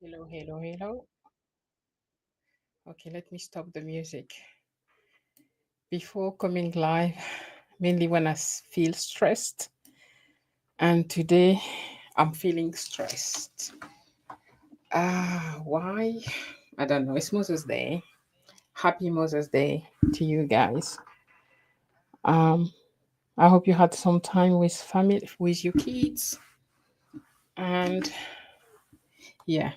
Hello, hello, hello. Okay, let me stop the music. Before coming live, mainly when feel stressed, and today I'm feeling stressed. Why? I don't know. It's Moses Day. Happy Moses Day to you guys. Um, I hope you had some time with family, with your kids, and yeah.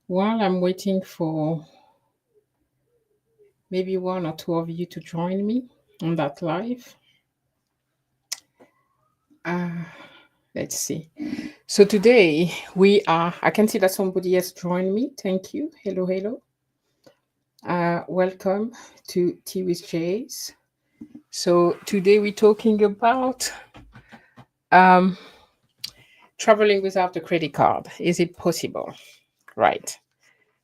While I'm waiting for maybe one or two of you to join me on that live, uh, let's see. So today I can see that somebody has joined me. Thank you. Hello, hello. Welcome to Tea with Jase. So today we're talking about um, traveling without a credit card. Is it possible? Right.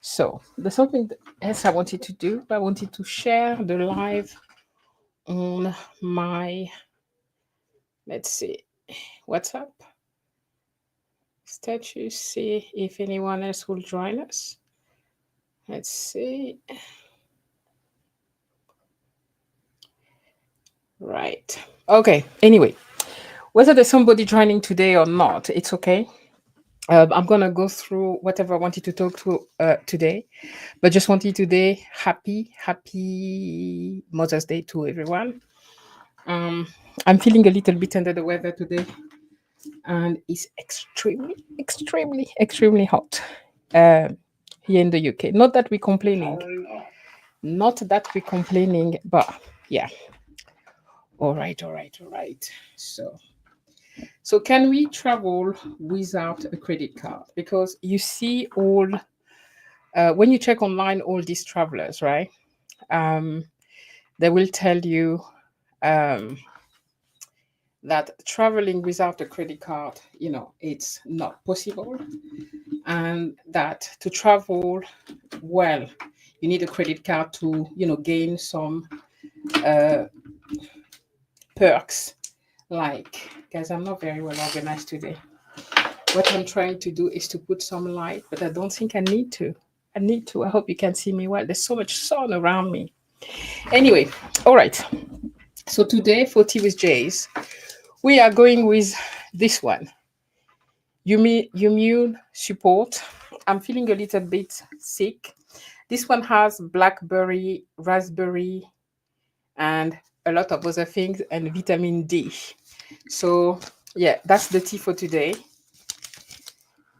So there's something else I wanted to do. I wanted to share the live on my, let's see, WhatsApp status. See if anyone else will join us. Let's see. Right. Okay. Anyway, whether there's somebody joining today or not, it's okay. I'm gonna go through whatever I wanted to talk to today, but just wanted today happy Mother's Day to everyone. Um, I'm feeling a little bit under the weather today, and it's extremely hot um here in the UK. Not that we're complaining, but yeah. All right. So can we travel without a credit card? Because you see all when you check online, all these travelers, right? Um, they will tell you um, that traveling without a credit card, it's not possible, and that to travel well, you need a credit card to, gain some uh, perks. Like, guys, I'm not very well organized today. What I'm trying to do is to put some light, but I don't think I need to. I need to. I hope you can see me well. There's so much sun around me. Anyway, all right. So today for Tea with Jays, we are going with this one. Immune support. I'm feeling a little bit sick. This one has blackberry, raspberry, and a lot of other things, and vitamin D. So yeah, that's the tea for today.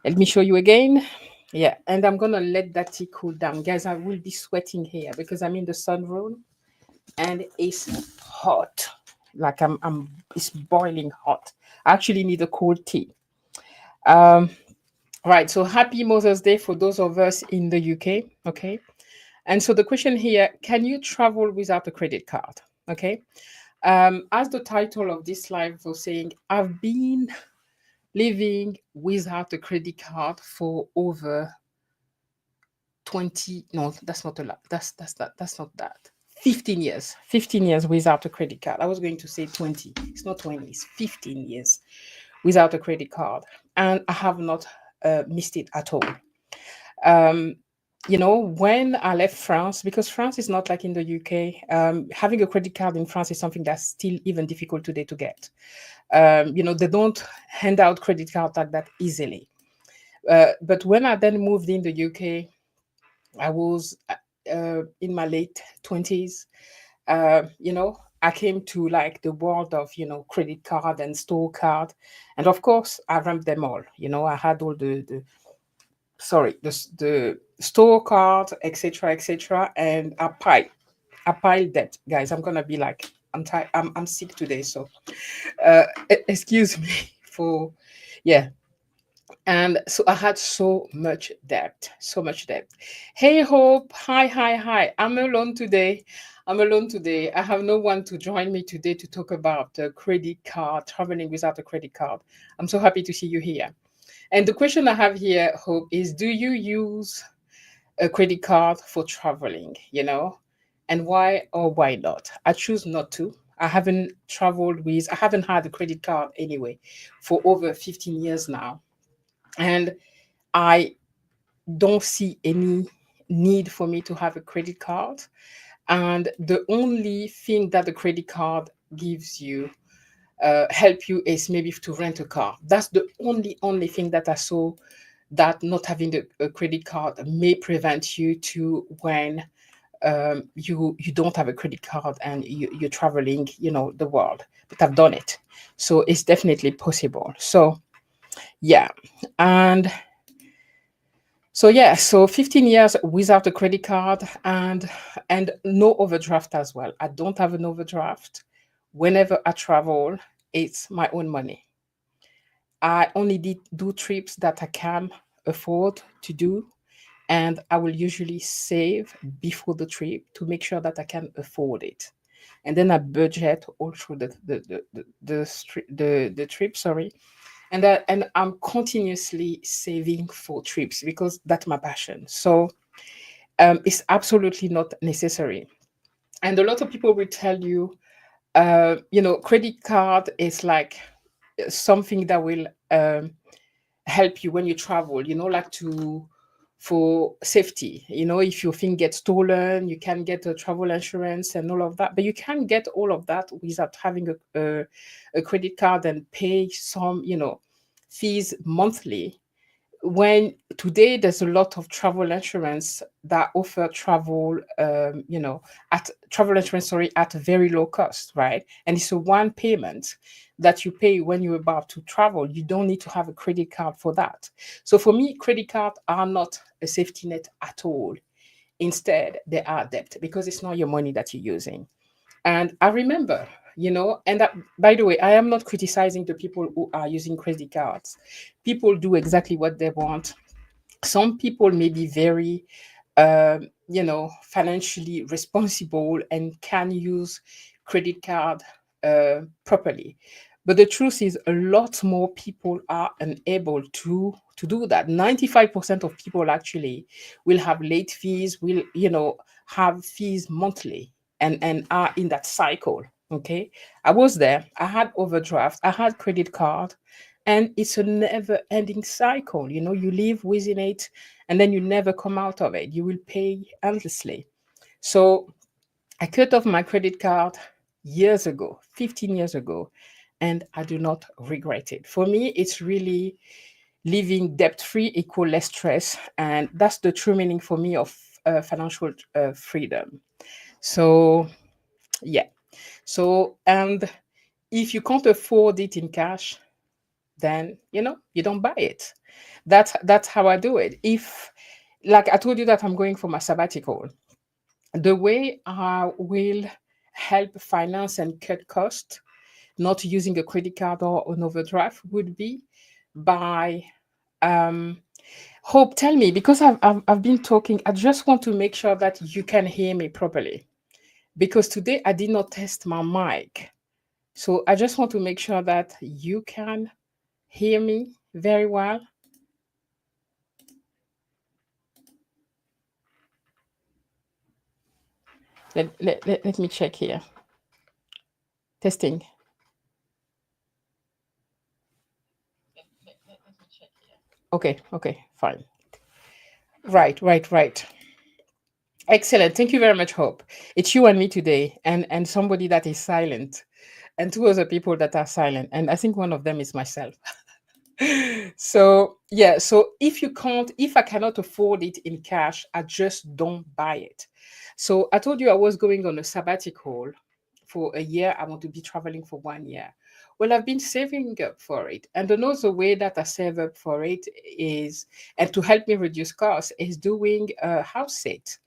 Let me show you again. Yeah, and I'm gonna let that tea cool down. Guys, I will be sweating here because I'm in the sunroom and it's hot. Like it's boiling hot. I actually need a cold tea. Um, right, so happy Mother's Day for those of us in the UK. Okay. And so the question here, can you travel without a credit card? Okay. As the title of this live was saying, I've been living without a credit card for over 20, no, that's not a lot, that's not that, 15 years, 15 years without a credit card. I was going to say 20. It's not 20, it's 15 years without a credit card, and I have not missed it at all. um when I left France, because France is not like in the UK, having a credit card in France is something that's still even difficult today to get. They don't hand out credit cards like that easily. But when I then moved in the UK, I was in my late 20s. I came to like the world of, credit card and store card. And of course, I ramped them all. I had all the store card, etc., etc. And I piled that, guys. I'm going to be like, I'm tired. I'm sick today. So excuse me for, yeah. And so I had so much debt, so much debt. Hey, Hope. Hi, hi, hi. I'm alone today. I have no one to join me today to talk about the credit card, traveling without a credit card. I'm so happy to see you here. And the question I have here, Hope, is do you use a credit card for traveling, And why or why not? I choose not to. I haven't had a credit card anyway for over 15 years now. And I don't see any need for me to have a credit card. And the only thing that the credit card gives you, help you, is maybe to rent a car. That's the only thing that I saw, that not having a credit card may prevent you to, when you don't have a credit card and you're traveling, the world. But I've done it, so it's definitely possible. So yeah. And so yeah, so 15 years without a credit card, and no overdraft as well. I don't have an overdraft. Whenever I travel, it's my own money. I only do trips that I can afford to do, and I will usually save before the trip to make sure that I can afford it. And then I budget all through the trip, sorry. And I'm continuously saving for trips because that's my passion. So it's absolutely not necessary. And a lot of people will tell you, credit card is like something that will help you when you travel, like for safety. If your thing gets stolen, you can get a travel insurance and all of that. But you can get all of that without having a credit card and pay some, fees monthly. When today there's a lot of travel insurance that offer travel insurance, sorry, at a very low cost, right? And it's a one payment that you pay when you're about to travel. You don't need to have a credit card for that. So for me, credit cards are not a safety net at all. Instead, they are debt, because it's not your money that you're using. And I remember, and that, by the way, I am not criticizing the people who are using credit cards. People do exactly what they want. Some people may be very, financially responsible and can use credit card properly. But the truth is, a lot more people are unable to do that. 95% of people actually will have late fees, will, have fees monthly, and are in that cycle. Okay. I was there. I had overdraft. I had credit card, and it's a never ending cycle. You live within it, and then you never come out of it. You will pay endlessly. So I cut off my credit card years ago, 15 years ago, and I do not regret it. For me, it's really living debt free equal less stress. And that's the true meaning for me of financial freedom. So, yeah. So, and if you can't afford it in cash, then you don't buy it. That's how I do it. If, like I told you, that I'm going for my sabbatical, the way I will help finance and cut cost, not using a credit card or an overdraft, would be by, um Hope, tell me, because I've been talking. I just want to make sure that you can hear me properly, because today I did not test my mic. So I just want to make sure that you can hear me very well. Let me check here. Testing. Okay, okay, fine. Right. Excellent. Thank you very much, Hope. It's you and me today, and somebody that is silent, and two other people that are silent. And I think one of them is myself. So yeah, so if I cannot afford it in cash, I just don't buy it. So I told you I was going on a sabbatical for a year. I want to be traveling for 1 year. Well, I've been saving up for it, and another way that I save up for it is, and to help me reduce costs, is doing a house sit.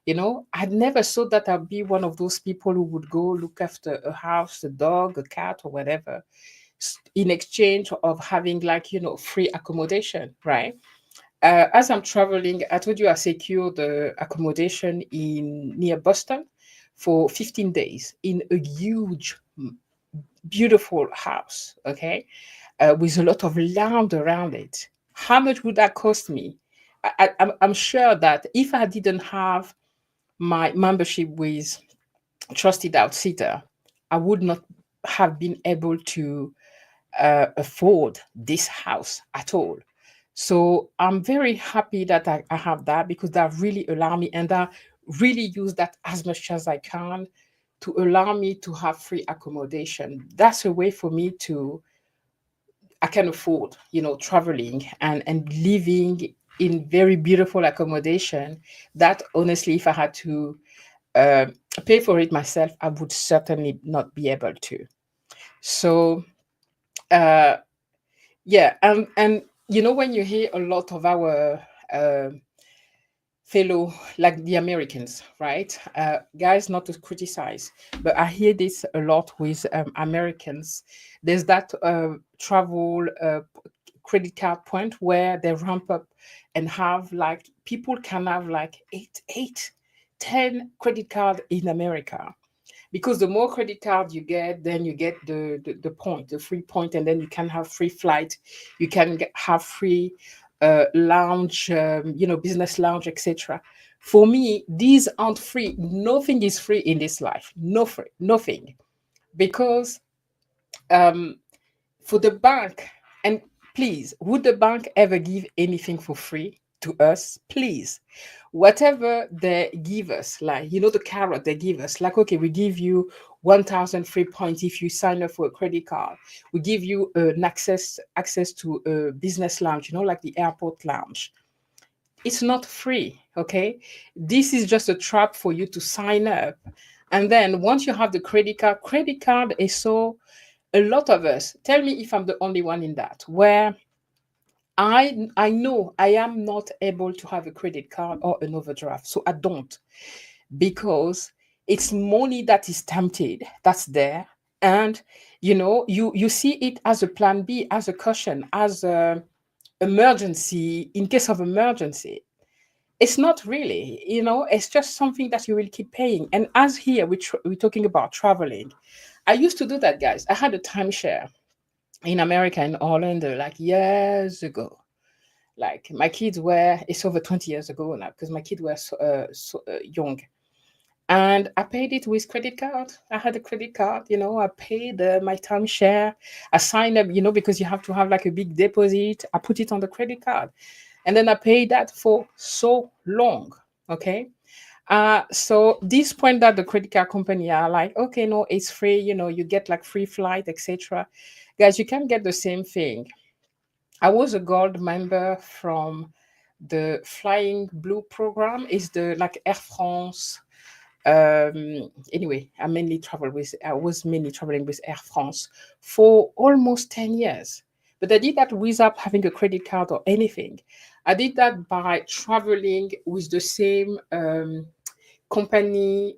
I'd never thought that I'd be one of those people who would go look after a house, a dog, a cat, or whatever, in exchange of having, like, free accommodation, right? As I'm traveling, I told you I secured the accommodation in near Boston for 15 days in a huge, beautiful house, okay, with a lot of land around it. How much would that cost me? I'm sure that if I didn't have my membership with Trusted Outsider, I would not have been able to afford this house at all. So I'm very happy that I have that, because that really allow me, and I really use that as much as I can to allow me to have free accommodation. That's a way for me to, I can afford, traveling and living in very beautiful accommodation that honestly, if I had to uh, pay for it myself, I would certainly not be able to. So, uh, yeah, and when you hear a lot of our uh, fellow, like the Americans, right? Guys, not to criticize, but I hear this a lot with Americans. There's that travel credit card point where they ramp up and have, like, people can have like 10 credit card in America, because the more credit card you get, then you get the point, the free point, and then you can have free flight, you can have free lounge, business lounge, etc. For me, these aren't free. Nothing is free in this life. No free, nothing, because um, for the bank, and please, would the bank ever give anything for free to us? Please, whatever they give us, like, the carrot they give us, like, okay, we give you 1,000 free points if you sign up for a credit card. We give you an access to a business lounge, like the airport lounge. It's not free, okay? This is just a trap for you to sign up. And then once you have the credit card is so, a lot of us, tell me if I'm the only one in that, where I know I am not able to have a credit card or an overdraft. So I don't, because it's money that is tempted, that's there. And you see it as a plan B, as a cushion, as a emergency, in case of emergency. It's not really, it's just something that you will keep paying. And as here we're talking about traveling, I used to do that, guys. I had a timeshare in America, in Orlando, like years ago. Like, my kids were, it's over 20 years ago now, because my kids were young. And I paid it with credit card. I had a credit card, I paid my timeshare. I signed up, because you have to have like a big deposit. I put it on the credit card. And then I paid that for so long. Okay. So this point that the credit card company are like, okay, no, it's free, you get like free flight, etc. Guys, you can get the same thing. I was a gold member from the Flying Blue program. Is the, like, Air France. Anyway, I was mainly traveling with Air France for almost 10 years. But I did that without having a credit card or anything. I did that by traveling with the same company,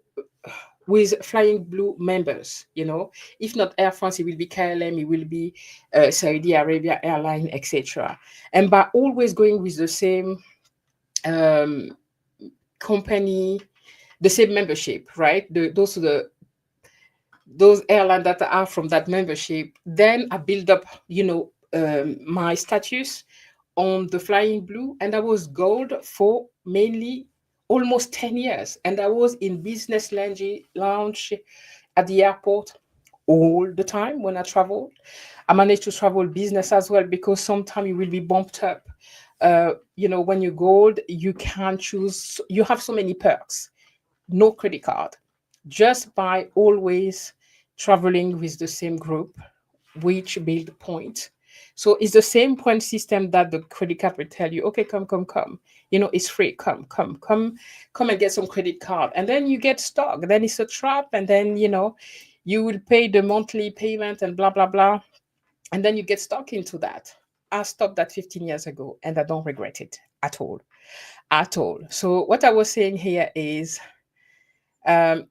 with Flying Blue members. If not Air France, it will be KLM, it will be Saudi Arabia Airline, etc. And by always going with the same um, company, the same membership, right? Those airlines that are from that membership. Then I build up, my status on the Flying Blue, and I was gold for mainly almost 10 years. And I was in business lounge at the airport all the time when I traveled. I managed to travel business as well, because sometimes you will be bumped up. When you gold, you can choose, you have so many perks. No credit card, just by always traveling with the same group, which build point. So it's the same point system that the credit card will tell you, okay, come. It's free. Come and get some credit card. And then you get stuck. Then it's a trap. And then, you will pay the monthly payment and blah, blah, blah. And then you get stuck into that. I stopped that 15 years ago, and I don't regret it at all. At all. So what I was saying here is, um,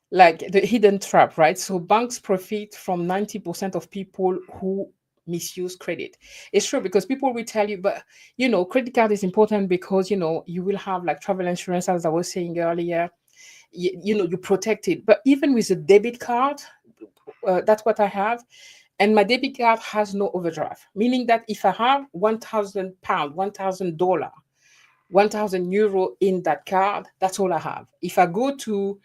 like, the hidden trap, right? So banks profit from 90% of people who misuse credit. It's true, because people will tell you, but credit card is important because you will have like travel insurance, as I was saying earlier. You protect it. But even with a debit card, that's what I have. And my debit card has no overdraft, meaning that if I have £1,000, $1,000, €1,000 in that card, that's all I have. If I go to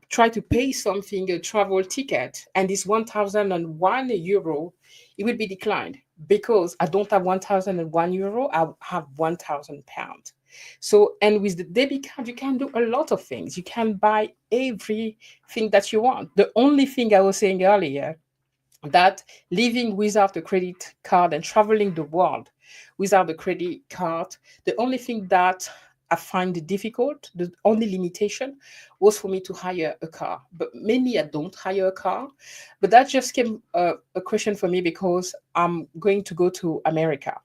try to pay something, a travel ticket, and it's €1,001, it will be declined, because I don't have 1,001 euro, I have 1,000 pounds. So, and with the debit card, you can do a lot of things. You can buy everything that you want. The only thing I was saying earlier, that living without a credit card and traveling the world without a credit card, the only thing that I find difficult, the only limitation was for me to hire a car. But mainly I don't hire a car. But that just came a question for me because I'm going to go to America.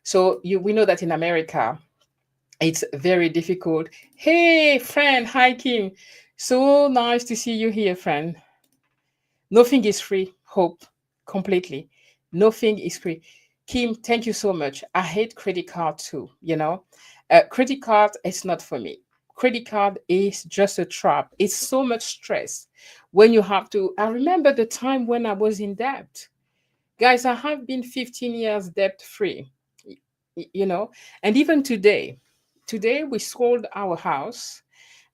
So we know that in America, it's very difficult. Hey, friend. Hi, Kim. So nice to see you here, friend. Nothing is free. Hope completely. Nothing is free. Kim, thank you so much. I hate credit card too. Credit card is not for me. Credit card is just a trap. It's so much stress when you have to. I remember the time when I was in debt. Guys, I have been 15 years debt free, you know, and even today we sold our house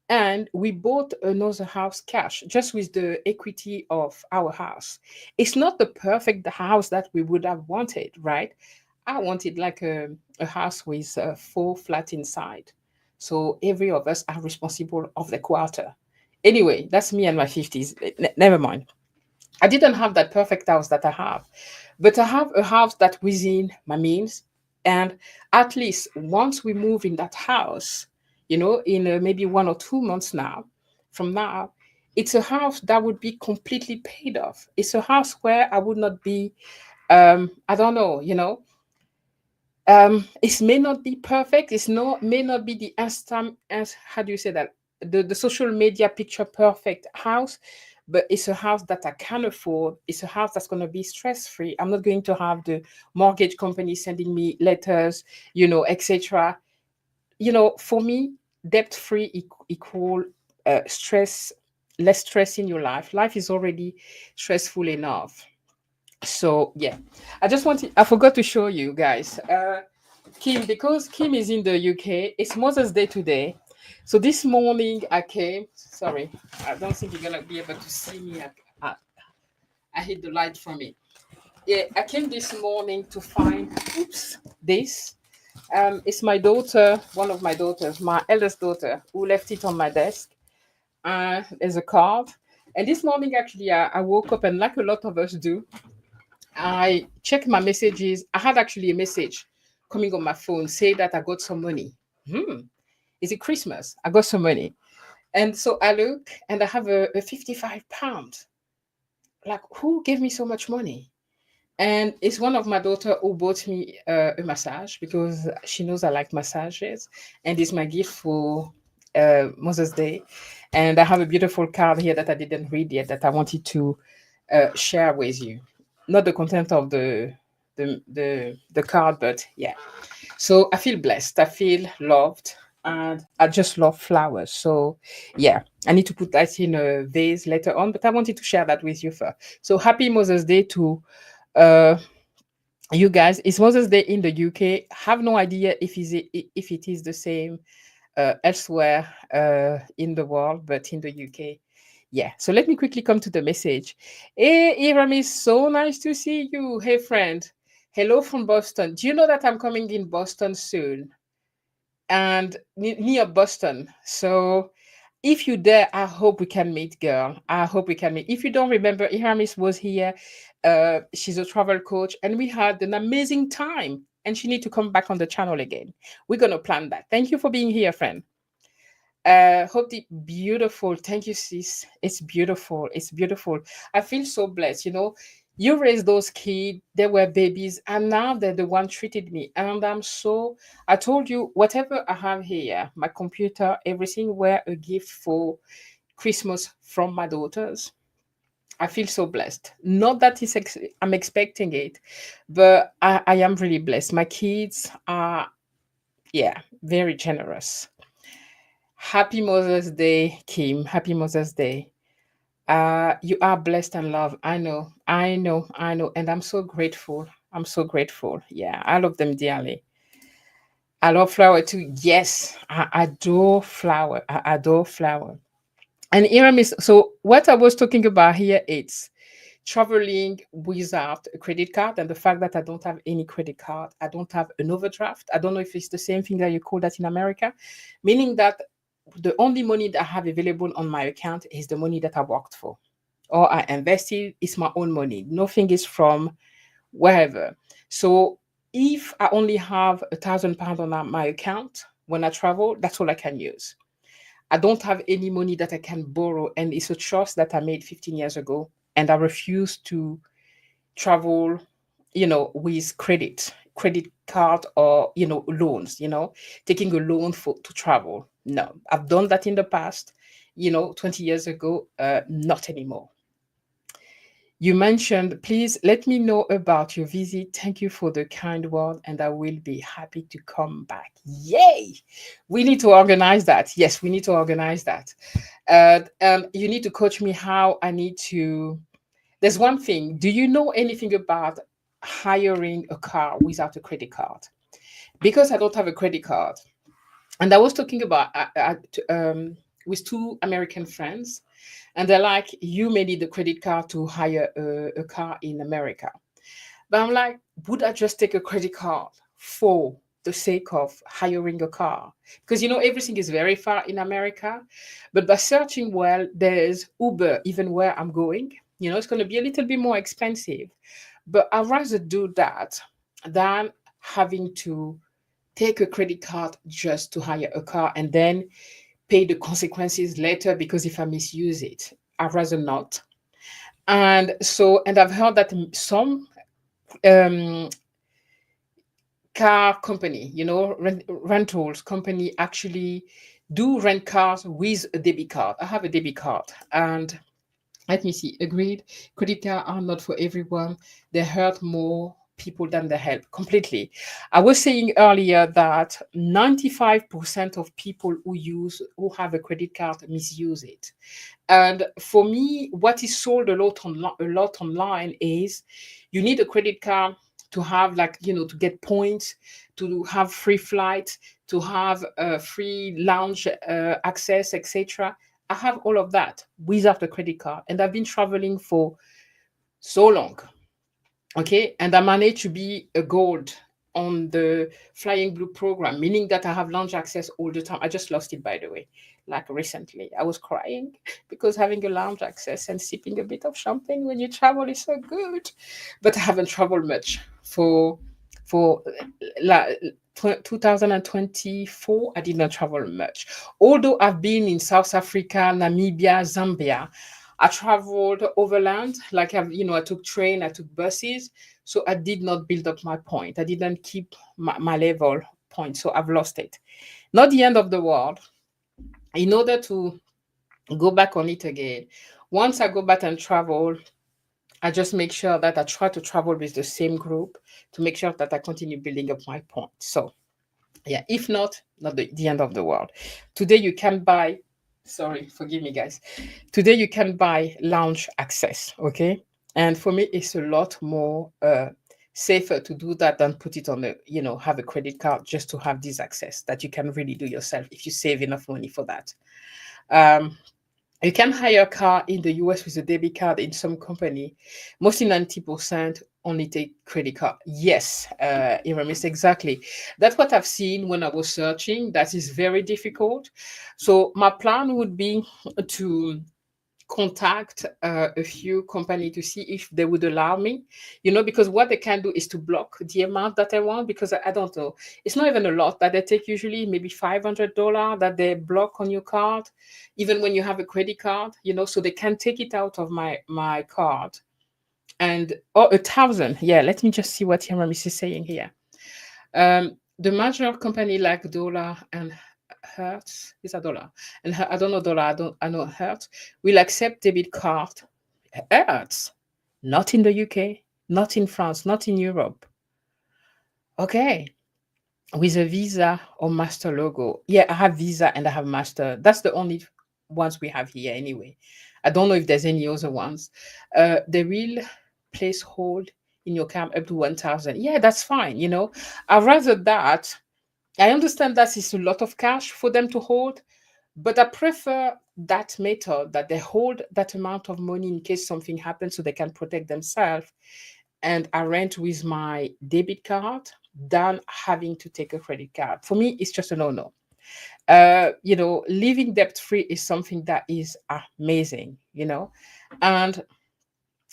and we bought another house cash just with the equity of our house. It's not the perfect house that we would have wanted, right? I wanted like a house with four flat inside, so every of us are responsible of the quarter. Anyway, that's me and my 50s. Never mind. I didn't have that perfect house that I have, but I have a house that within my means. And at least once we move in that house, in maybe 1 or 2 months from now, it's a house that would be completely paid off. It's a house where I would not be, I don't know, it may not be perfect. May not be the instant, as how do you say that, the social media picture perfect house, but it's a house that I can afford. It's a house that's going to be stress free. I'm not going to have the mortgage company sending me letters, etc. For me, debt free equal stress, less stress in your life. Life is already stressful enough. So yeah, I forgot to show you guys. Kim, because Kim is in the UK, it's Mother's Day today. So this morning I came. Sorry, I don't think you're gonna be able to see me. I hid the light from it. Yeah, I came this morning to find. Oops, this. It's my daughter, one of my daughters, my eldest daughter, who left it on my desk. There's a card. And this morning, actually, I woke up and, like a lot of us do, I checked my messages. I had actually a message coming on my phone say that I got some money. Hmm. Is it Christmas? I got some money. And so I look and I have a 55 pound. Like, who gave me so much money? And it's one of my daughter who bought me a massage because she knows I like massages. And it's my gift for Mother's Day. And I have a beautiful card here that I didn't read yet that I wanted to share with you. Not the content of the card, but yeah. So I feel blessed. I feel loved, and I just love flowers. So yeah, I need to put that in a vase later on, but I wanted to share that with you first. So happy Mother's Day to uh you guys. It's Mother's Day in the UK. Have no idea if it is the same elsewhere in the world, but in the UK. Yeah, so let me quickly come to the message. Hey, Iram, so nice to see you. Hey, friend. Hello from Boston. Do you know that I'm coming in Boston soon? And near Boston. So if you dare, I hope we can meet, girl. I hope we can meet. If you don't remember, Iramis was here. She's a travel coach, and we had an amazing time. And she need to come back on the channel again. We're gonna plan that. Thank you for being here, friend. Hope the beautiful. Thank you, sis. It's beautiful. It's beautiful. I feel so blessed. You raised those kids. They were babies, and now they're the one treated me. And I told you, whatever I have here, my computer, everything, were a gift for Christmas from my daughters. I feel so blessed. Not that I'm expecting it, but I am really blessed. My kids are, yeah, very generous. Happy Mother's Day, Kim. Happy Mother's Day. You are blessed and loved. I know, I know, I know. And I'm so grateful. I'm so grateful. Yeah, I love them dearly. I love flower too. Yes, I adore flower. I adore flower. And Iramis, so what I was talking about here, it's traveling without a credit card, and the fact that I don't have any credit card, I don't have an overdraft. I don't know if it's the same thing that you call that in America, meaning that the only money that I have available on my account is the money that I worked for or I invested. It's my own money. Nothing is from wherever. So if I only have £1,000 on my account when I travel, that's all I can use. I don't have any money that I can borrow, and it's a choice that I made 15 years ago, and I refuse to travel, with credit card or loans. Taking a loan for to travel. No, I've done that in the past. 20 years ago, not anymore. You mentioned, please let me know about your visit. Thank you for the kind word, and I will be happy to come back. Yay! We need to organize that. Yes, we need to organize that. You need to coach me how I need to. There's one thing. Do you know anything about hiring a car without a credit card? Because I don't have a credit card, and I was talking about with two American friends, and they're like, "You may need a credit card to hire a car in America." But I'm like, would I just take a credit card for the sake of hiring a car? Because everything is very far in America. But by searching well, there's Uber even where I'm going. It's going to be a little bit more expensive. But I'd rather do that than having to take a credit card just to hire a car and then pay the consequences later because if I misuse it, I'd rather not. And I've heard that some um, car company, rentals company actually do rent cars with a debit card. I have a debit card, and let me see. Agreed. Credit cards are not for everyone. They hurt more people than they help. Completely. I was saying earlier that 95% of people who have a credit card misuse it. And for me, what is sold a lot online is you need a credit card to have, like, to get points, to have free flights, to have free lounge access, etc. I have all of that without a credit card, and I've been traveling for so long. Okay, and I managed to be a gold on the Flying Blue program, meaning that I have lounge access all the time. I just lost it, by the way, like recently. I was crying because having a lounge access and sipping a bit of champagne when you travel is so good. But I haven't traveled much for 2024. I did not travel much, although I've been in South Africa, Namibia, Zambia. I traveled overland, like I took train, I took buses, so I did not build up my point. I didn't keep my level point, so I've lost it. Not the end of the world. In order to go back on it again, once I go back and travel, I just make sure that I try to travel with the same group to make sure that I continue building up my point. So yeah, if not the end of the world. Today you can buy, sorry, forgive me guys. Today you can buy lounge access, okay? And for me, it's a lot more safer to do that than put it on have a credit card just to have this access that you can really do yourself if you save enough money for that. Um, you can hire a car in the US with a debit card in some company. Mostly 90% only take credit card. Yes, Iramis, exactly. That's what I've seen when I was searching. That is very difficult. So my plan would be to contact a few companies to see if they would allow me, because what they can do is to block the amount that I want, because I don't know. It's not even a lot that they take, usually maybe $500 that they block on your card, even when you have a credit card, so they can take it out of my card. And, oh, 1,000. Yeah, let me just see what Yamamis is saying here. The major company like Dollar and Hertz, is a dollar, and I don't know dollar, I know Hertz, will accept debit card. Hertz, not in the UK, not in France, not in Europe. Okay, with a Visa or Master logo. Yeah, I have Visa and I have Master. That's the only ones we have here anyway. I don't know if there's any other ones. They will place hold in your account up to 1,000. Yeah, that's fine. I'd rather that. I understand that it's a lot of cash for them to hold, but I prefer that method, that they hold that amount of money in case something happens so they can protect themselves, and I rent with my debit card than having to take a credit card. For me, it's just a no-no. Living debt free is something that is amazing. And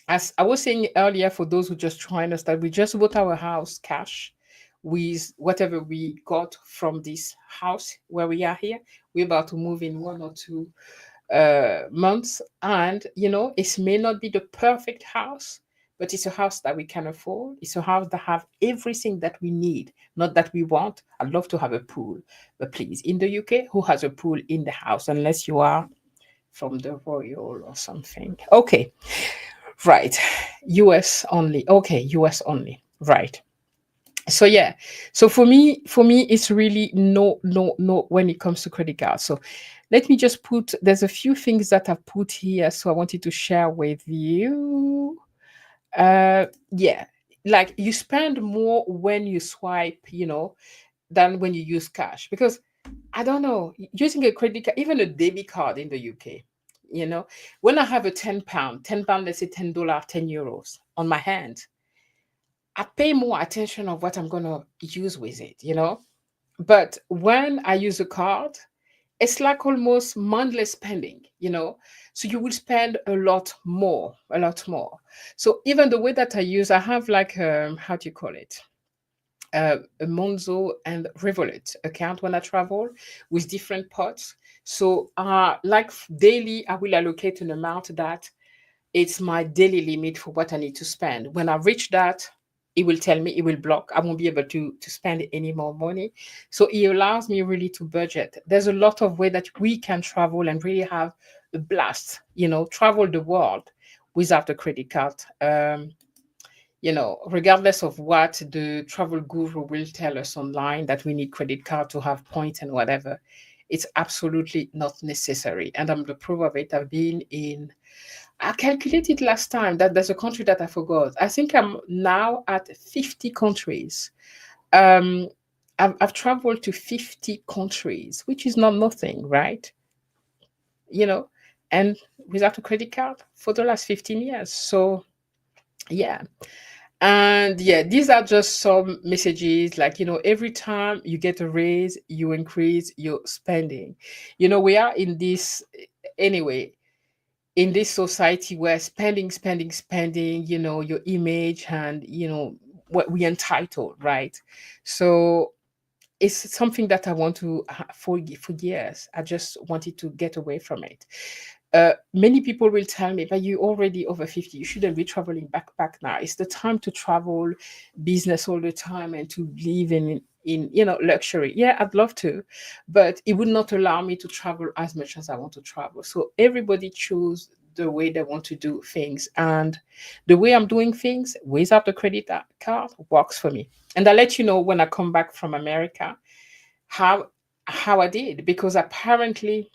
as I was saying earlier, for those who just joined us, that we just bought our house cash with whatever we got from this house where we are here. We're about to move in 1 or 2 months, and it may not be the perfect house, but it's a house that we can afford. It's a house that have everything that we need, not that we want. I'd love to have a pool, but please, in the UK, who has a pool in the house unless you are from the royal or something? Okay, right. US only. Okay, US only. Right. So yeah, so for me it's really no, no, no when it comes to credit cards. So let me just put, there's a few things that I've put here, so I wanted to share with you. Yeah, like you spend more when you swipe, than when you use cash, because I don't know, using a credit card, even a debit card in the UK, when I have a £10, let's say $10, €10 on my hand, I pay more attention of what I'm gonna use with it. But when I use a card, it's like almost mindless spending. So you will spend a lot more, a lot more. So even the way that I have like how do you call it? A Monzo and Revolut account when I travel with different pots. So like daily, I will allocate an amount that it's my daily limit for what I need to spend. When I reach that, it will tell me, it will block. I won't be able to spend any more money. So it allows me really to budget. There's a lot of way that we can travel and really have a blast, travel the world without a credit card. Regardless of what the travel guru will tell us online that we need credit card to have points and whatever, it's absolutely not necessary. And I'm the proof of it. I calculated last time that there's a country that I forgot. I think I'm now at 50 countries. Um, I've traveled to 50 countries, which is not nothing, right? You know, and without a credit card for the last 15 years. So, yeah. And yeah, these are just some messages like, every time you get a raise, you increase your spending. We are in this, anyway, in this society where spending, your image and, what we entitled, right? So it's something that I want to, for years. I just wanted to get away from it. Many people will tell me, but you already over 50, you shouldn't be traveling backpack now. It's the time to travel business all the time and to live in luxury. Yeah, I'd love to, but it would not allow me to travel as much as I want to travel. So everybody choose the way they want to do things. And the way I'm doing things without the credit card works for me. And I'll let you know when I come back from America how I did, because apparently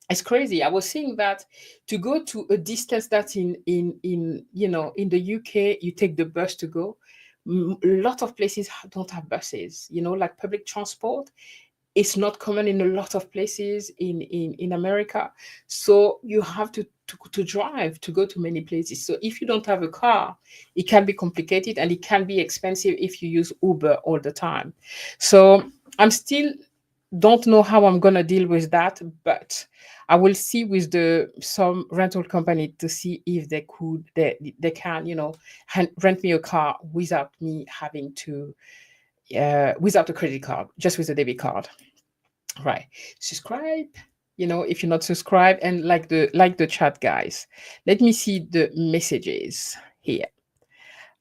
it's crazy. I was saying that to go to a distance that's in the UK, you take the bus to go. A lot of places don't have buses, like public transport. It's not common in a lot of places in America. So you have to drive to go to many places. So if you don't have a car, it can be complicated and it can be expensive if you use Uber all the time. So I'm still don't know how I'm gonna deal with that, but I will see with the some rental company to see if they can, rent me a car without me having to without a credit card, just with a debit card. Right. Subscribe, if you're not subscribed, and like the chat, guys. Let me see the messages here.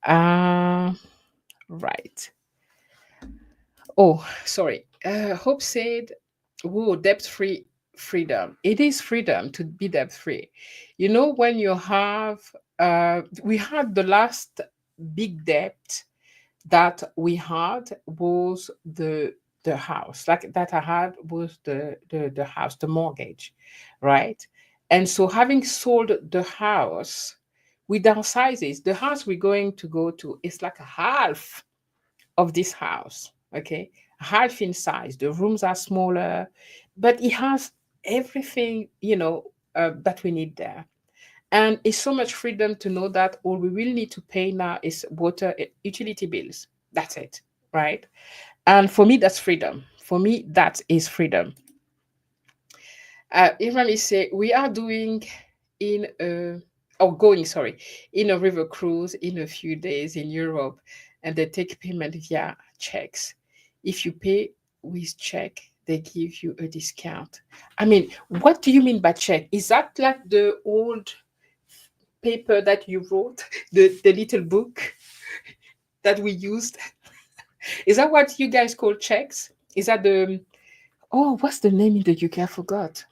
Uh right. Oh, sorry. Hope said, whoa, debt free freedom. It is freedom to be debt free. When you have, we had the last big debt that we had was the house, like that I had was the house, the mortgage, right? And so having sold the house, we downsizes. The house we're going to go to is like a half of this house. Okay, half in size. The rooms are smaller, but it has. everything, that we need there. And it's so much freedom to know that all we will need to pay now is water, utility bills. That's it, right? And for me, that's freedom. For me, that is freedom. Imran is say we are doing in a going, sorry, in a river cruise in a few days in Europe, and they take payment via checks. If you pay with check, they give you a discount. I mean, what do you mean by check? Is that like the old paper that you wrote, the little book that we used? Is that what you guys call checks? Is that the what's the name in the UK? I forgot.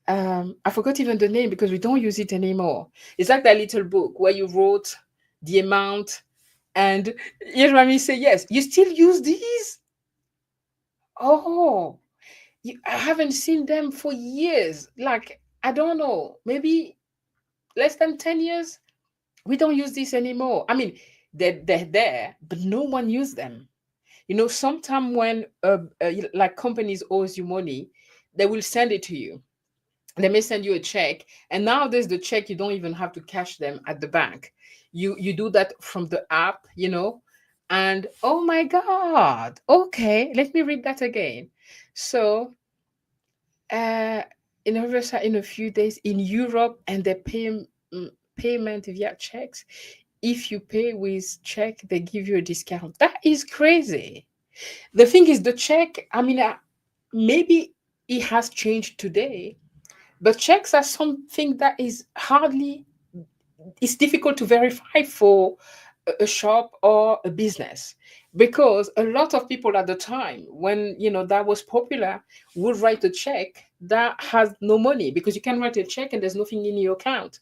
I forgot even the name because we don't use it anymore. It's like that little book where you wrote the amount, and you know what I mean? Say yes. You still use these? Oh, I haven't seen them for years. Like I don't know, maybe less than 10 years. We don't use this anymore. I mean, they're there, but no one use them. Sometime when like companies owes you money, they will send it to you. They may send you a check, and nowadays the check you don't even have to cash them at the bank. You do that from the app. And oh my god, okay, let me read that again. So uh in a few days in Europe, and they pay payment via checks. If you pay with check, they give you a discount. That is crazy. The thing is, the check, I mean, maybe it has changed today, but checks are something that is hardly, it's difficult to verify for a shop or a business, because a lot of people at the time when that was popular would write a check that has no money, because you can write a check and there's nothing in your account,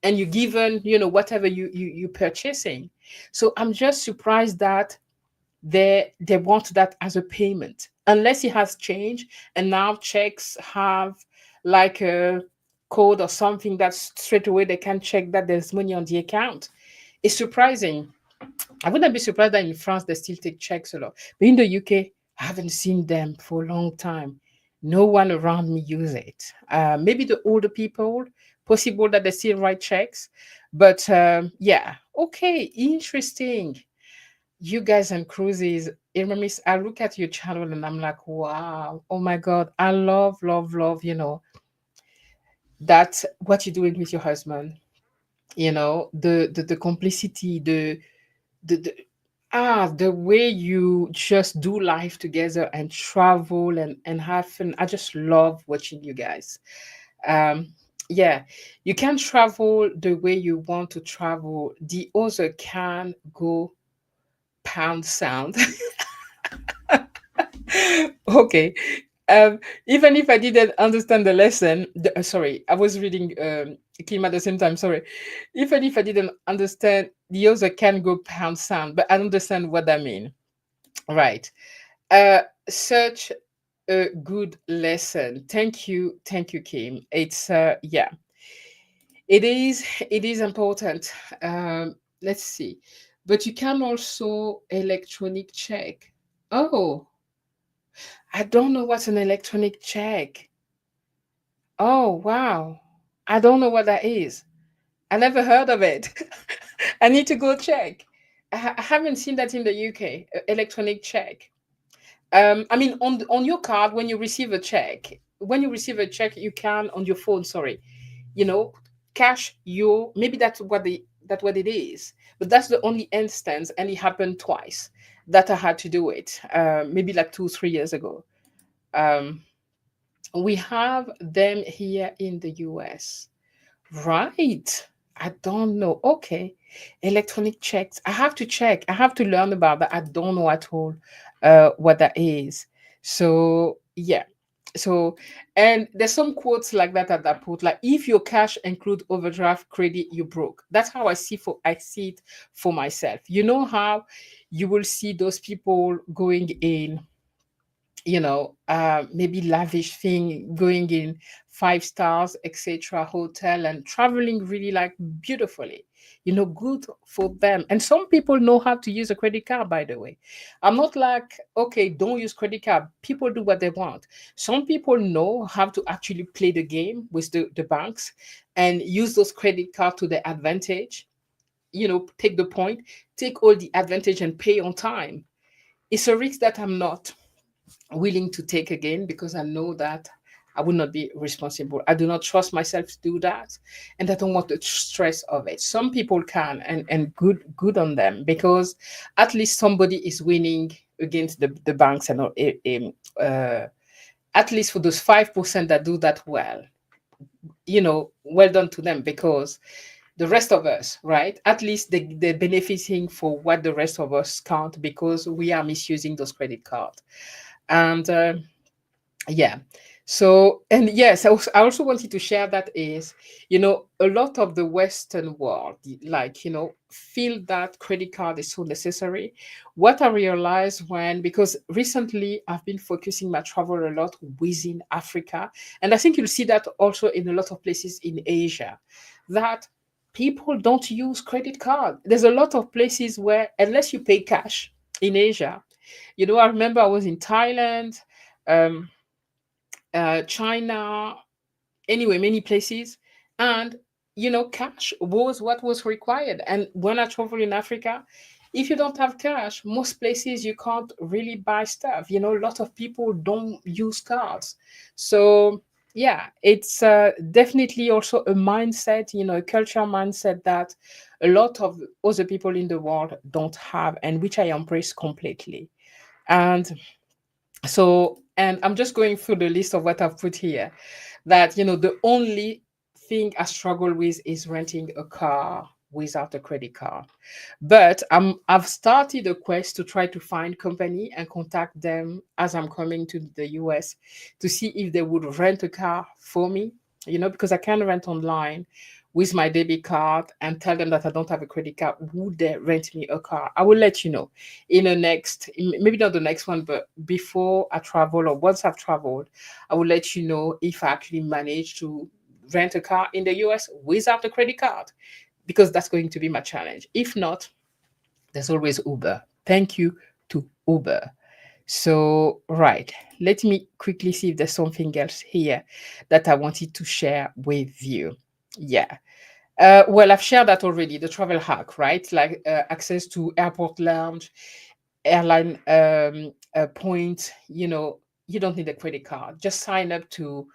and you're given whatever you purchasing. So I'm just surprised that they want that as a payment, unless it has changed and now checks have like a code or something that straight away they can check that there's money on the account. It's surprising. I wouldn't be surprised that in France they still take checks a lot, but in the UK I haven't seen them for a long time. No one around me use it. Maybe the older people, possible that they still write checks, but yeah, okay, interesting. You guys and cruises. Iramis, I look at your channel and I'm like, wow, oh my God, I love, love, love, that what you're doing with your husband, the complicity, the the way you just do life together and travel and have fun. I just love watching you guys. Um, yeah, you can travel the way you want to travel. The other can go pound sound. Okay. Even if I didn't understand the lesson, sorry, I was reading Kim at the same time. Sorry. Even if I didn't understand, the other can go pound sound, but I understand what I mean. Right. Such a good lesson. Thank you, Kim. It's yeah, it is important. Let's see, but you can also electronic check. Oh, I don't know what's an electronic check. Oh, wow. I don't know what that is. I never heard of it. I need to go check. I haven't seen that in the UK, electronic check. I mean, on your card, when you receive a check, you can on your phone. Sorry, you know, cash your. Maybe that's what it is. But that's the only instance, and it happened twice that I had to do it. Maybe like 2 3 years ago. Um, we have them here in the US. Right. I don't know. Okay. Electronic checks. I have to check. I have to learn about that. I don't know at all what that is. So, yeah. So, and there's some quotes like that at that put, like if your cash include overdraft credit, you broke. That's how I see it for myself. You know how you will see those people going in maybe lavish thing, going in 5 stars, etc., hotel and traveling really like beautifully. Good for them. And some people know how to use a credit card, by the way. I'm not like, okay, don't use credit card. People do what they want. Some people know how to actually play the game with the banks and use those credit cards to their advantage. Take the point, take all the advantage and pay on time. It's a risk that I'm not willing to take again because I know that I would not be responsible. I do not trust myself to do that, and I don't want the stress of it. Some people can, and good on them, because at least somebody is winning against the banks and all. At least for those 5% that do that well, well done to them, because the rest of us, right? At least they're benefiting for what the rest of us can't, because we are misusing those credit cards. And yeah. So, and yes, I also wanted to share that is, a lot of the Western world, like, feel that credit card is so necessary. What I realized because recently I've been focusing my travel a lot within Africa, and I think you'll see that also in a lot of places in Asia, that people don't use credit card. There's a lot of places where, unless you pay cash in Asia, I remember I was in Thailand, um, China, anyway, many places. And, cash was what was required. And when I travel in Africa, if you don't have cash, most places you can't really buy stuff. A lot of people don't use cards. So, yeah, it's definitely also a mindset, a cultural mindset that a lot of other people in the world don't have, and which I embrace completely. And so, and I'm just going through the list of what I've put here. That, the only thing I struggle with is renting a car without a credit card. But I've started a quest to try to find company and contact them as I'm coming to the US, to see if they would rent a car for me, because I can rent online with my debit card and tell them that I don't have a credit card. Would they rent me a car? I will let you know in the next, maybe not the next one, but before I travel or once I've traveled, I will let you know if I actually manage to rent a car in the US without a credit card, because that's going to be my challenge. If not, there's always Uber. Thank you to Uber. So, right, let me quickly see if there's something else here that I wanted to share with you. Yeah. Well, I've shared that already, the travel hack, right? Like access to airport lounge, airline points. You don't need a credit card. Just sign up to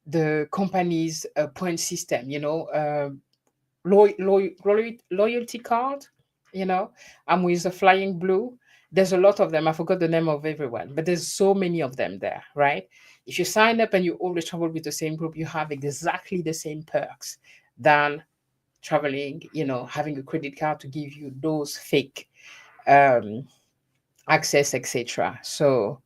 the company's point system, loyalty card. I'm with a Flying Blue. There's a lot of them. I forgot the name of everyone, but there's so many of them there, right? If you sign up and you always travel with the same group, you have exactly the same perks than traveling, having a credit card to give you those fake um, access, etc. So,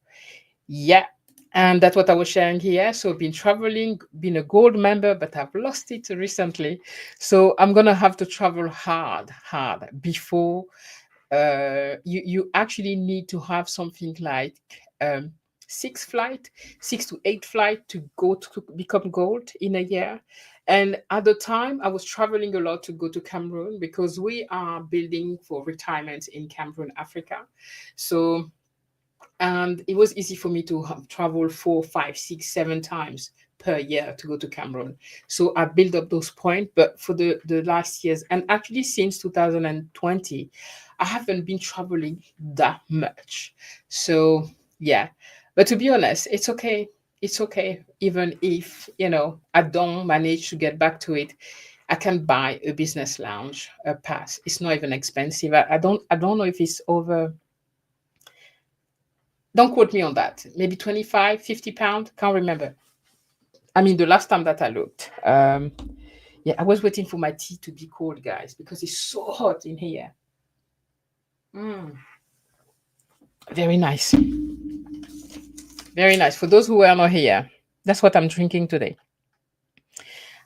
yeah. And that's what I was sharing here. So, been traveling, been a gold member, but I've lost it recently. So, I'm going to have to travel hard before you actually need to have something like um, 6 to 8 flight to go to become gold in a year. And at the time, I was traveling a lot to go to Cameroon, because we are building for retirement in Cameroon, Africa. So, and it was easy for me to travel 4, 5, 6, 7 times per year to go to Cameroon. So I built up those points, but for the last years, and actually since 2020, I haven't been traveling that much. So yeah, but to be honest, it's okay. It's okay, even if I don't manage to get back to it. I can buy a business lounge a pass. It's not even expensive. I don't know if it's over, don't quote me on that. Maybe 25, 50 pounds. Can't remember. I mean, the last time that I looked. Yeah, I was waiting for my tea to be cold, guys, because it's so hot in here. Mm, very nice. Very nice. For those who were not here, that's what I'm drinking today.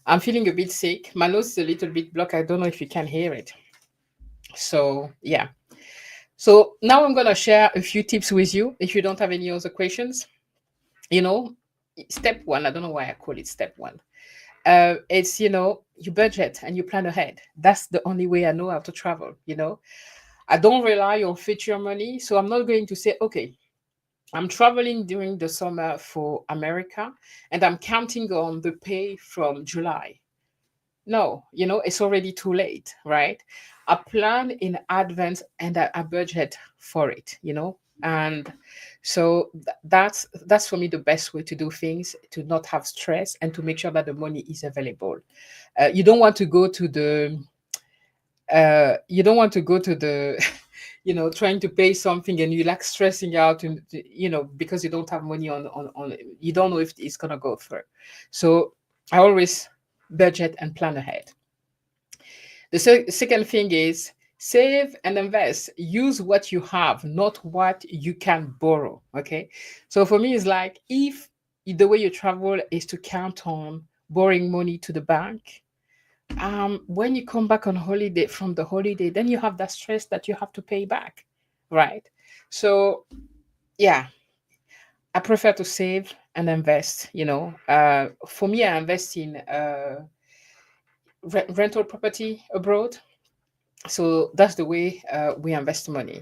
I'm feeling a bit sick. My nose is a little bit blocked. I don't know if you can hear it. So, yeah. So now I'm going to share a few tips with you if you don't have any other questions. You know, step one, I don't know why I call it step one. It's, you budget and you plan ahead. That's the only way I know how to travel. I don't rely on future money. So I'm not going to say, okay, I'm traveling during the summer for America and I'm counting on the pay from July. No, it's already too late, right? I plan in advance and I budget for it. And so that's for me the best way to do things, to not have stress and to make sure that the money is available. You don't want to go to the you don't want to go to the trying to pay something and you like stressing out, and because you don't have money on you don't know if it's gonna go through. So I always budget and plan ahead. The second thing is save and invest. Use what you have, not what you can borrow. Okay. So for me, it's like if the way you travel is to count on borrowing money to the bank, when you come back on holiday from the holiday, then you have that stress that you have to pay back. Right. So yeah, I prefer to save and invest. For me, I invest in rental property abroad. So that's the way we invest money.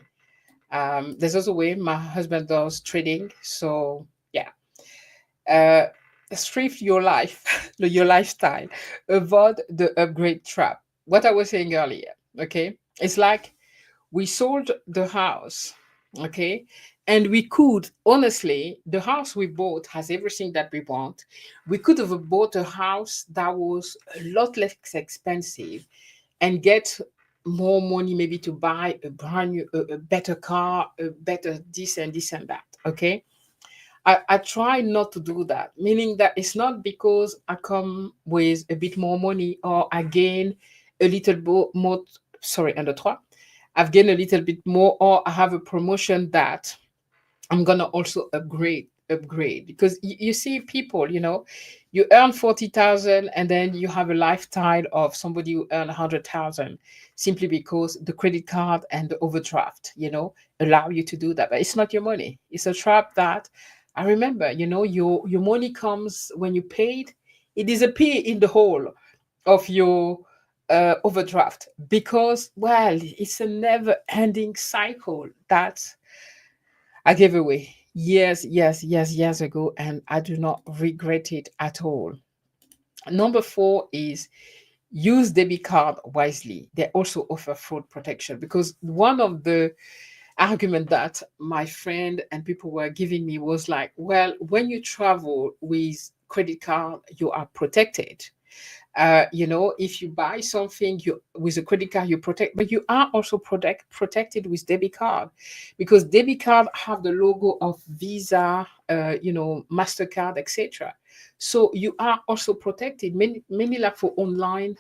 There's also a way my husband does trading. So yeah, uh, thrift your life, your lifestyle. Avoid the upgrade trap. What I was saying earlier. Okay, it's like we sold the house. Okay, and we could honestly, the house we bought has everything that we want. We could have bought a house that was a lot less expensive and get more money maybe to buy a brand new a better car, a better this and that. Okay, I try not to do that, meaning that it's not because I come with a bit more money or I gain a little bit more, sorry, under trois, I've gained a little bit more, or I have a promotion that I'm gonna also upgrade, because you see people, you earn 40,000 and then you have a lifestyle of somebody who earn 100,000, simply because the credit card and the overdraft, allow you to do that. But it's not your money. It's a trap that I remember, your money comes when you paid, it disappear in the hole of your overdraft, because, well, it's a never ending cycle that I gave away years ago, and I do not regret it at all. Number four is use debit card wisely. They also offer fraud protection, because one of the argument that my friend and people were giving me was like, well, when you travel with credit card, you are protected. If you buy something you with a credit card, you protect, but you are also protected with debit card, because debit card have the logo of Visa, Mastercard, etc. So you are also protected, mainly like for online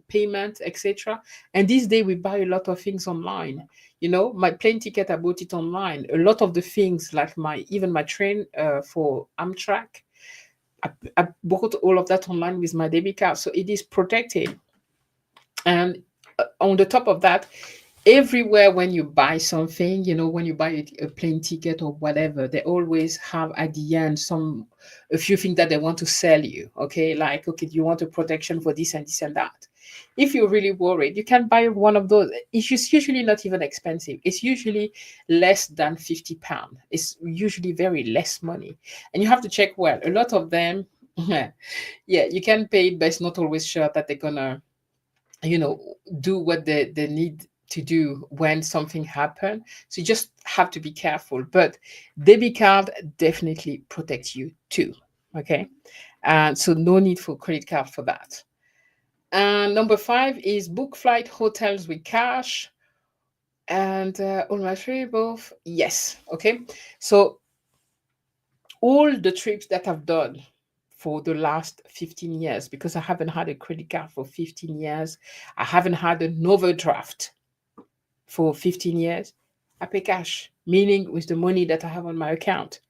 payment, etc. And this day we buy a lot of things online. My plane ticket, I bought it online. A lot of the things, like my train for Amtrak, I bought all of that online with my debit card, so it is protected. And on the top of that, everywhere when you buy something, when you buy a plane ticket or whatever, they always have at the end a few things that they want to sell you. Okay, like, okay, do you want a protection for this and that? If you're really worried, you can buy one of those. It's usually not even expensive. It's usually less than £50. It's usually very less money, and you have to check well. A lot of them, yeah, you can pay it, but it's not always sure that they're gonna you know do what they need to do when something happen. So you just have to be careful, but debit card definitely protects you too. Okay, and so no need for credit card for that. And number five is book flight hotels with cash. And on my three both, yes. Okay, so all the trips that I've done for the last 15 years, because I haven't had a credit card for 15 years, I haven't had an overdraft for 15 years, I pay cash, meaning with the money that I have on my account.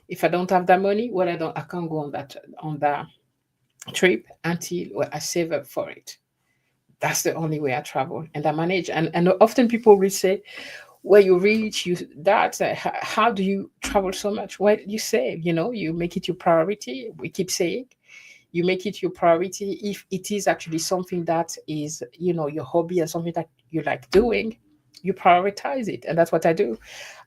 If I don't have that money, well, I can't go on that trip until, well, I save up for it. That's the only way I travel and I manage. And often people will say, where you reach, you that how do you travel so much? Well, you save, you make it your priority. We keep saying you make it your priority. If it is actually something that is, your hobby and something that you like doing, you prioritize it. And that's what I do.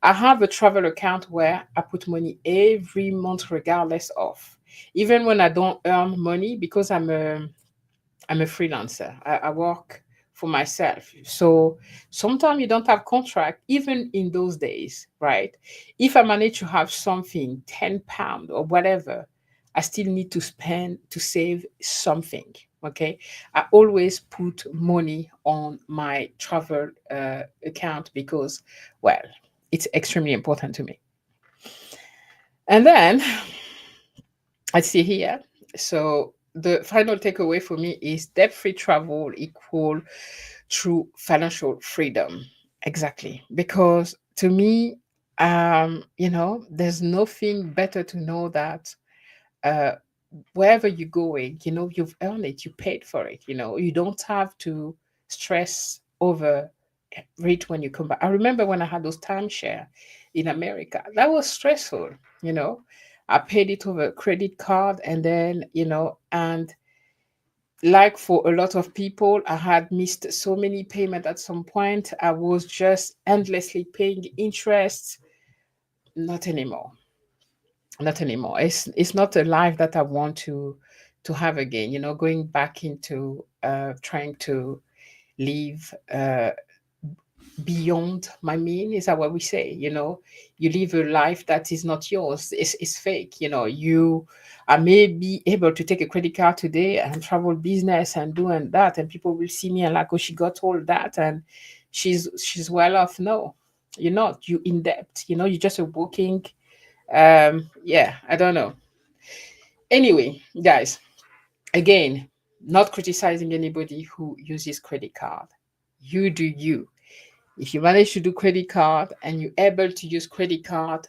I have a travel account where I put money every month regardless of, even when I don't earn money, because I'm a freelancer. I work for myself. So sometimes you don't have contract, even in those days, right? If I manage to have something, £10 or whatever, I still need to spend to save something. Okay. I always put money on my travel account because, well, it's extremely important to me. And then I see here. So the final takeaway for me is debt-free travel equal true financial freedom. Exactly. Because to me, there's nothing better to know that uh, wherever you're going, you've earned it, you paid for it, you don't have to stress over rate when you come back. I remember when I had those timeshare in America, that was stressful, you know. I paid it over credit card, and then, and like for a lot of people, I had missed so many payments at some point. I was just endlessly paying interest. Not anymore. Not anymore. It's not a life that I want to have again. Going back into trying to live beyond my mean. Is that what we say? You live a life that is not yours. It's fake. I may be able to take a credit card today and travel business and do and that, and people will see me and like, oh, she got all that and she's well off. No, you're not. You in debt. You're just a working. Yeah, I don't know. Anyway, guys, again, not criticizing anybody who uses credit card. You do you. If you manage to do credit card and you're able to use credit card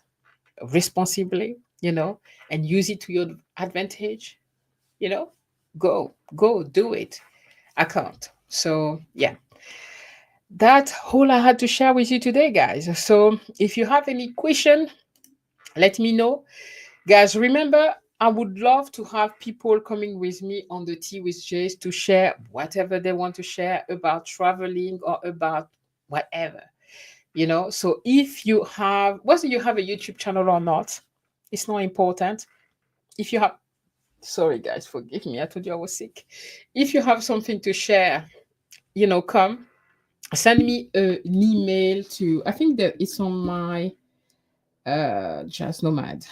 responsibly, and use it to your advantage, you know, go do it. I can't. So yeah, that's all I had to share with you today, guys. So if you have any question, let me know. Guys, remember, I would love to have people coming with me on the Tea with Jase to share whatever they want to share about traveling or about whatever. So if you have, whether you have a YouTube channel or not, it's not important. If you have, sorry guys, forgive me, I told you I was sick. If you have something to share, come send me an email to, I think that it's on my Jazz Nomad,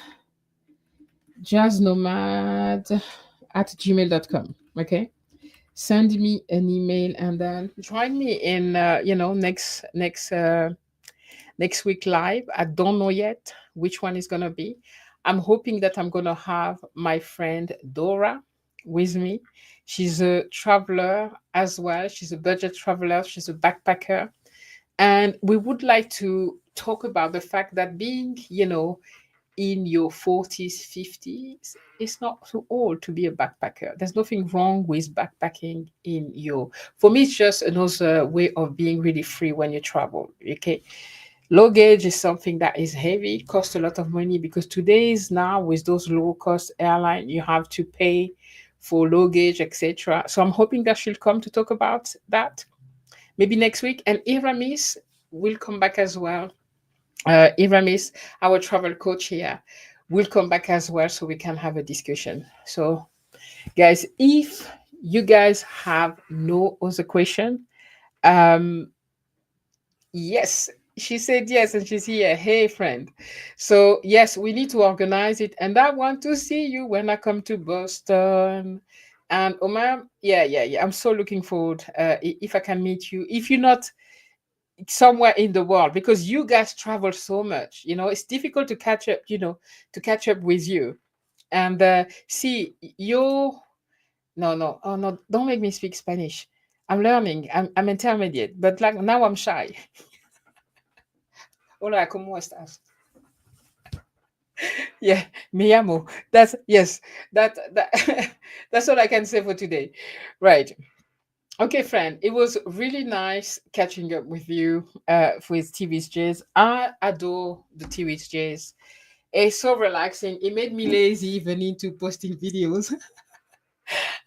jazznomad at gmail.com. Okay, send me an email and then join me in next week live. I don't know yet which one is going to be. I'm hoping that I'm going to have my friend Dora with me. She's a traveler as well. She's a budget traveler. She's a backpacker. And we would like to talk about the fact that being, in your 40s, 50s, it's not too old to be a backpacker. There's nothing wrong with backpacking for me, it's just another way of being really free when you travel. Okay. Luggage is something that is heavy, it costs a lot of money because today's now with those low cost airline, you have to pay for luggage, etc. So I'm hoping that she'll come to talk about that maybe next week. And Iramis will come back as well. Iramis, our travel coach here, will come back as well so we can have a discussion. So, guys, if you guys have no other question, um, yes, she said yes, and she's here. Hey, friend. So, yes, we need to organize it. And I want to see you when I come to Boston. And Omar, yeah. I'm so looking forward if I can meet you. If you're not somewhere in the world, because you guys travel so much, it's difficult to catch up, with you. And see, you, no, oh no, don't make me speak Spanish. I'm learning. I'm intermediate, but like now I'm shy. Hola, ¿cómo estás? Yeah, me llamo. That's yes. That that's all I can say for today. Right. Okay, friend, it was really nice catching up with you with TV's Jazz. I adore the TV's Jazz. It's so relaxing. It made me lazy even into posting videos.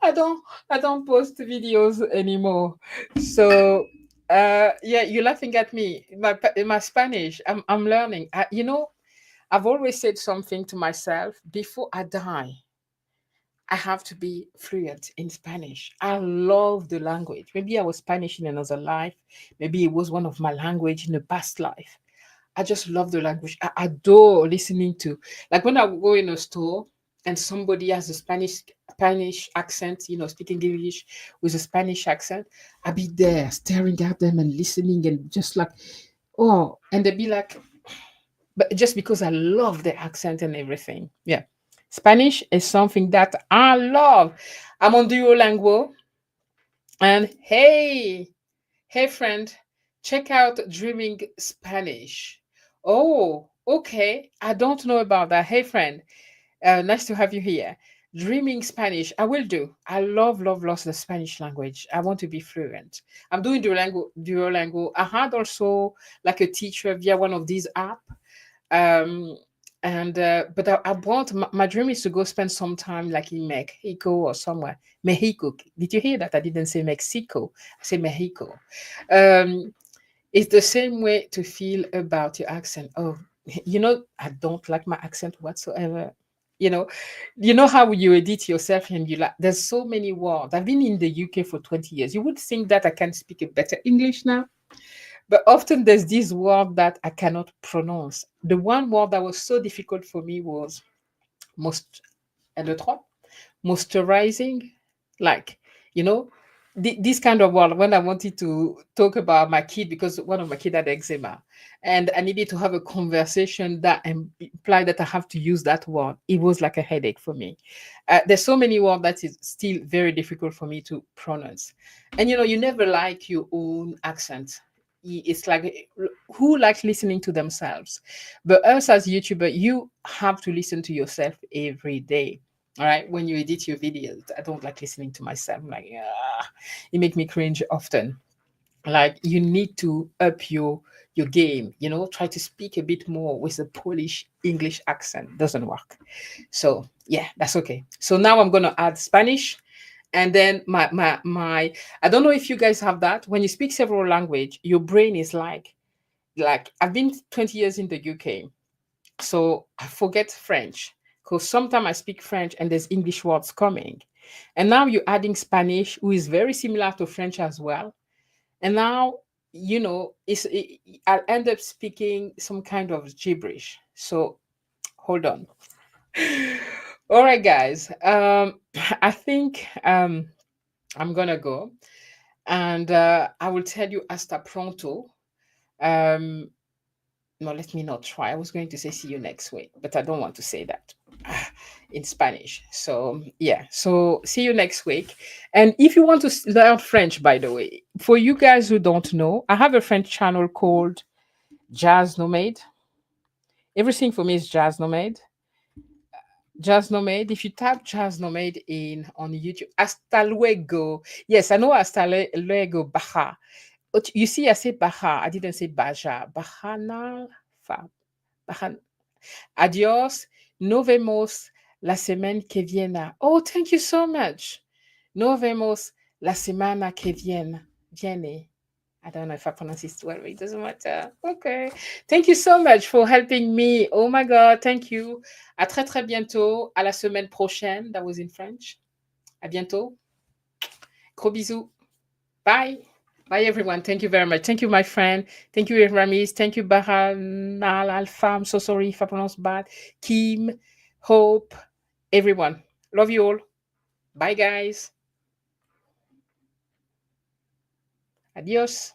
I don't I don't post videos anymore. So yeah, you're laughing at me. My Spanish, I'm learning. I've always said something to myself: before I die, I have to be fluent in Spanish. I love the language. Maybe I was Spanish in another life. Maybe it was one of my language in a past life. I just love the language. I adore listening to, like, when I go in a store and somebody has a Spanish accent, speaking English with a Spanish accent. I be there staring at them and listening and just like, oh, and they be like, but just because I love the accent and everything. Yeah. Spanish is something that I love. I'm on Duolingo, and hey friend, check out Dreaming Spanish. Oh, okay. I don't know about that. Hey friend, nice to have you here. Dreaming Spanish. I will do. I love the Spanish language. I want to be fluent. I'm doing Duolingo. I had also like a teacher via one of these apps, um and but I want my dream is to go spend some time like in Mexico or somewhere. Mexico, did you hear that I didn't say Mexico? I say Mexico. um it's the same way to feel about your accent. Oh, I don't like my accent whatsoever. you know you know how you edit yourself and you like, there's so many words. I've been in the UK for 20 years. You would think that I can speak a better English now, but often there's this word that I cannot pronounce. The one word that was so difficult for me was most, and the trois, moisturizing, like, you know, this kind of word. When I wanted to talk about my kid, because one of my kid had eczema, and I needed to have a conversation that implied that I have to use that word, it was like a headache for me. There's so many words that is still very difficult for me to pronounce. And you never like your own accent. It's like, who likes listening to themselves? But us as YouTuber, you have to listen to yourself every day. All right, when you edit your videos, I don't like listening to myself. I'm like, ah, it make me cringe often. Like, you need to up your game. Try to speak a bit more with a Polish English accent. Doesn't work. So yeah, that's okay. So now I'm gonna add Spanish, and then my. I don't know if you guys have that. When you speak several language, your brain is like I've been 20 years in the UK, so I forget French because sometimes I speak French and there's English words coming. And now you're adding Spanish, who is very similar to French as well. And now, I'll end up speaking some kind of gibberish. So hold on. All right, guys. I think I'm gonna go, and I will tell you hasta pronto. Um, no, let me not try. I was going to say see you next week, but I don't want to say that in Spanish. So, yeah. So, see you next week. And if you want to learn French, by the way, for you guys who don't know, I have a French channel called Jazz Nomade. Everything for me is Jazz Nomade. Jazz Nomade. If you type Jazz Nomade in on YouTube, hasta luego. Yes, I know hasta luego, baja. But you see, I say baja. I didn't say baja. Bajanal. Bajan. Adios. Nos vemos la semana que viene. Oh, thank you so much. Nos vemos la semana que viene. I don't know if I pronounce this well, but it doesn't matter. Okay. Thank you so much for helping me. Oh my God, thank you. À très très bientôt. À la semaine prochaine. That was in French. À bientôt. Gros bisous. Bye. Bye, everyone. Thank you very much. Thank you, my friend. Thank you, Ramis. Thank you, Bahanal Alpha. I'm so sorry if I pronounce bad. Kim, Hope, everyone. Love you all. Bye, guys. Adios.